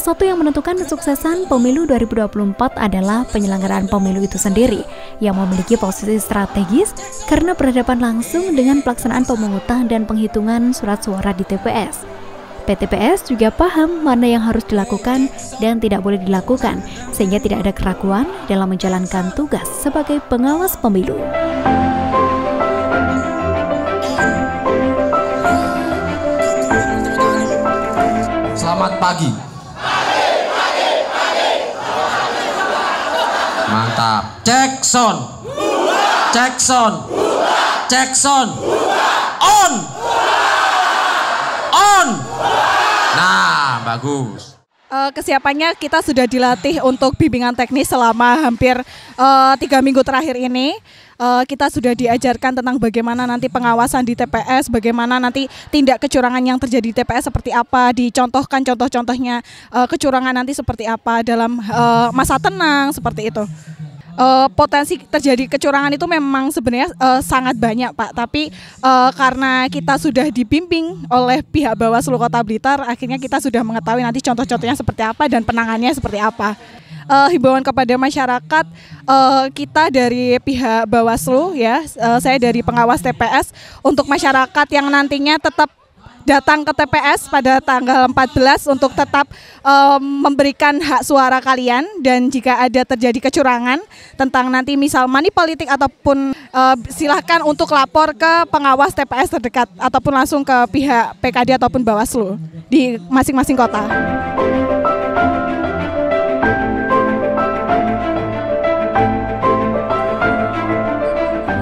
Salah satu yang menentukan kesuksesan pemilu 2024 adalah penyelenggaraan pemilu itu sendiri yang memiliki posisi strategis karena berhadapan langsung dengan pelaksanaan pemungutan dan penghitungan surat suara di TPS. PTPS juga paham mana yang harus dilakukan dan tidak boleh dilakukan sehingga tidak ada keraguan dalam menjalankan tugas sebagai pengawas pemilu. Selamat pagi. Mantap. Cek sound. Cek sound. Cek sound. On. On. Nah, bagus. Kesiapannya kita sudah dilatih untuk bimbingan teknis selama hampir 3 minggu terakhir ini. Kita sudah diajarkan tentang bagaimana nanti pengawasan di TPS, bagaimana nanti tindak kecurangan yang terjadi di TPS seperti apa, dicontohkan contoh-contohnya kecurangan nanti seperti apa dalam masa tenang, seperti itu. Potensi terjadi kecurangan itu memang sebenarnya sangat banyak, Pak. Tapi karena kita sudah dibimbing oleh pihak Bawaslu Kota Blitar, akhirnya kita sudah mengetahui nanti contoh-contohnya seperti apa dan penanganannya seperti apa. Himbauan kepada masyarakat, kita dari pihak Bawaslu, ya, saya dari pengawas TPS, untuk masyarakat yang nantinya tetap datang ke TPS pada tanggal 14 untuk tetap memberikan hak suara kalian, dan jika ada terjadi kecurangan tentang nanti misal money politik ataupun silahkan untuk lapor ke pengawas TPS terdekat ataupun langsung ke pihak PKD ataupun Bawaslu di masing-masing kota.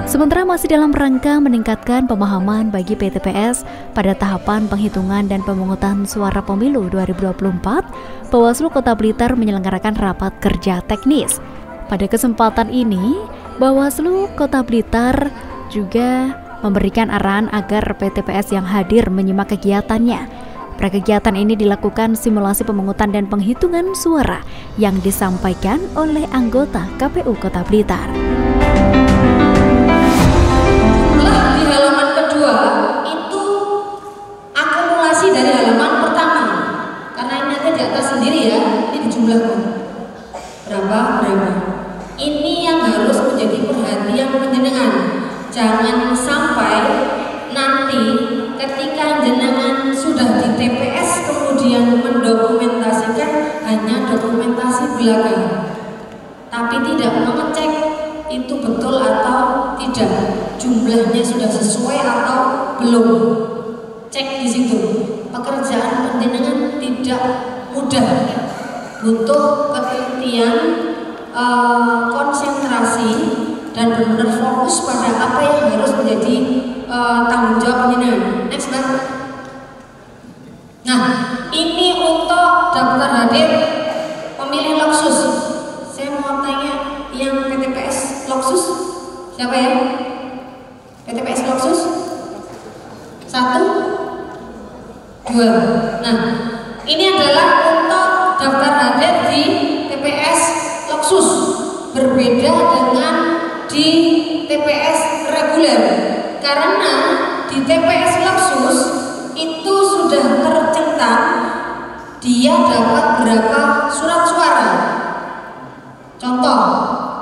Sementara masih dalam rangka meningkatkan pemahaman bagi PTPS pada tahapan penghitungan dan pemungutan suara pemilu 2024, Bawaslu Kota Blitar menyelenggarakan rapat kerja teknis. Pada kesempatan ini, Bawaslu Kota Blitar juga memberikan arahan agar PTPS yang hadir menyimak kegiatannya. Pada kegiatan ini dilakukan simulasi pemungutan dan penghitungan suara yang disampaikan oleh anggota KPU Kota Blitar. Di halaman kedua itu akumulasi dari halaman pertama, karena ini ada di atas sendiri ya, ini dijumlahkan berapa. Ini yang harus menjadi perhatian penjenengan. Jangan sampai nanti ketika jenengan sudah di TPS kemudian mendokumentasikan hanya dokumentasi belakang, tapi tidak mengecek itu betul atau tidak, jumlahnya sudah sesuai atau belum. Cek di situ. Pekerjaan penjenengan tidak mudah, butuh ketelitian, konsentrasi, dan benar-benar fokus pada apa yang harus menjadi tanggung jawab penjenengan. Next, Mbak. Nah, ini untuk daftar hadir pemilih Loksus. Saya mau tanya yang PTPS Loksus siapa ya? PTPS Loksus 1, 2. Nah, ini adalah untuk daftar hadir di TPS Loksus, berbeda dengan di TPS reguler, karena di TPS Loksus itu sudah tercentang dia dapat berapa surat suara. Contoh,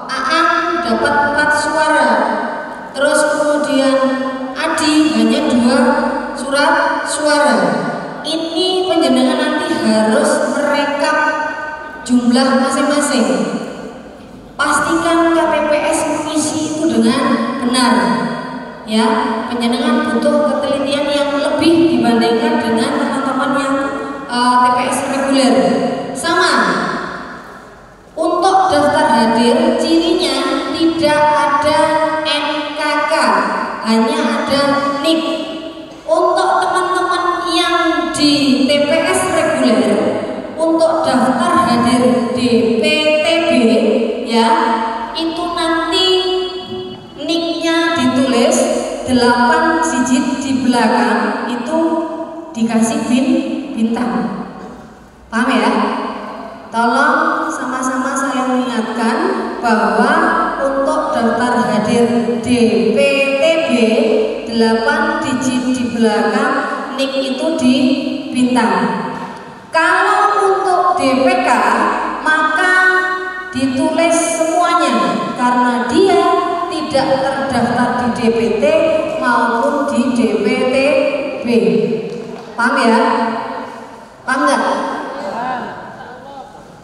Aang dapat 4 suara, terus kemudian Adi hanya 2 surat suara. Ini penjenengan nanti harus merekap jumlah masing-masing. Pastikan KPPS mengisi itu dengan benar. Ya, penjenengan butuh ketelitian yang lebih dibandingkan dengan teman-teman yang TPS reguler. Sama. Untuk daftar hadir, cirinya tidak ada NKK, hanya ada NIK. Untuk teman-teman yang di TPS reguler, untuk daftar hadir DPTB, ya, itu nanti NIK-nya ditulis 8 digit di belakang, itu dikasih bintang. Paham ya? Tolong sama-sama saya mengingatkan bahwa untuk daftar hadir DPTB 8 digit di belakang NIK itu di bintang. Kalau untuk DPK maka ditulis semuanya karena dia tidak terdaftar di DPT maupun di DPTB. Paham ya? Paham nggak?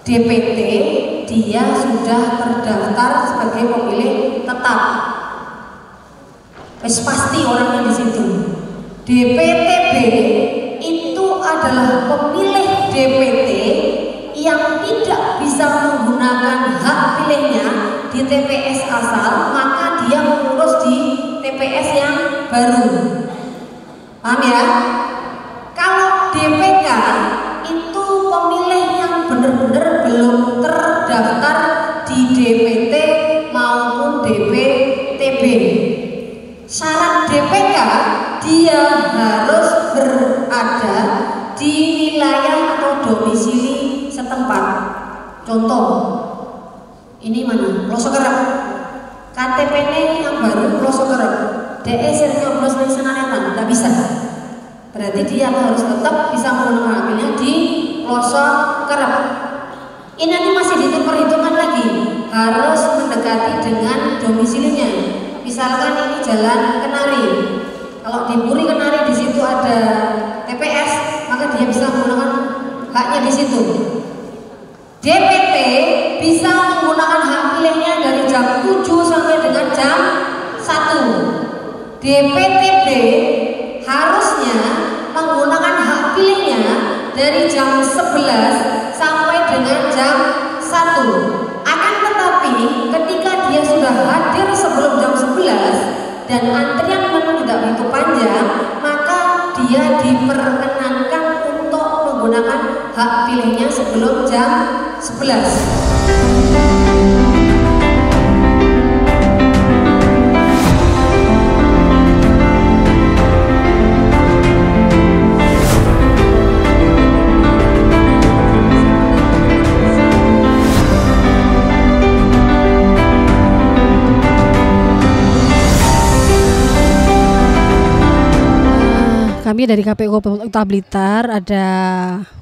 DPT dia sudah terdaftar sebagai pemilih tetap. Wes pasti orangnya di situ. DPTB itu adalah pemilih DPT yang tidak bisa menggunakan hak pilihnya di TPS asal, maka dia mengurus di TPS yang baru. Paham ya? Kalau DPK itu pemilih yang benar-benar belum terdaftar di DPT maupun DPTB. Syarat DPK dia harus berada di wilayah atau domisili setempat. Contoh, ini mana? Plosokerep. KTP-nya yang baru Plosokerep. DE sing nyoblos ning Senaretan, nggak bisa. Berarti dia harus tetap bisa menggunakan haknya di Plosokerep. Ini masih diperhitungkan lagi, harus mendekati dengan domisilinya. Misalkan ini Jalan Kenari, kalau di Puri Kenari di situ ada TPS, maka dia bisa menggunakan haknya di situ. DPT bisa menggunakan hak pilihnya dari jam 7 sampai dengan jam 1. DPTB harusnya menggunakan hak pilihnya dari jam 11 sampai dengan jam 1. Akan tetapi ketika dia sudah hadir sebelum jam 11 dan antrian memang tidak begitu panjang, maka dia diperkenankan untuk menggunakan hak pilihnya sebelum jam 11. Kami dari KPU Kota Blitar ada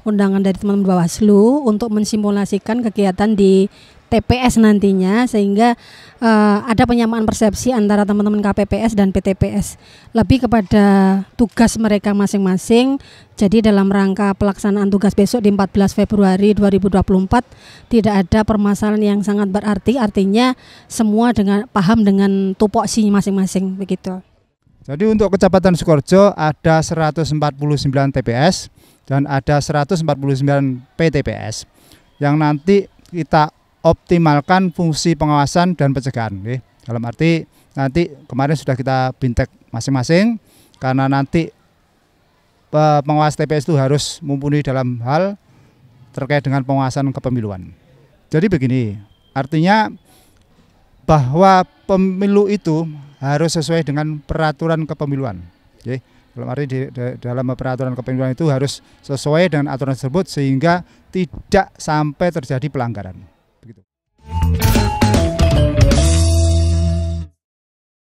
undangan dari teman-teman Bawaslu untuk mensimulasikan kegiatan di TPS nantinya, sehingga ada penyamaan persepsi antara teman-teman KPPS dan PTPS lebih kepada tugas mereka masing-masing. Jadi dalam rangka pelaksanaan tugas besok di 14 Februari 2024 tidak ada permasalahan yang sangat berarti, artinya semua paham dengan tupoksi masing-masing begitu. Jadi untuk Kecamatan Sukorejo ada 149 TPS dan ada 149 PTPS yang nanti kita optimalkan fungsi pengawasan dan pencegahan. Dalam arti nanti kemarin sudah kita bintek masing-masing, karena nanti pengawas TPS itu harus mumpuni dalam hal terkait dengan pengawasan kepemiluan. Jadi begini, artinya bahwa pemilu itu harus sesuai dengan peraturan kepemiluan. Oke. Dalam arti dalam peraturan kepemiluan itu harus sesuai dengan aturan tersebut sehingga tidak sampai terjadi pelanggaran. Begitu.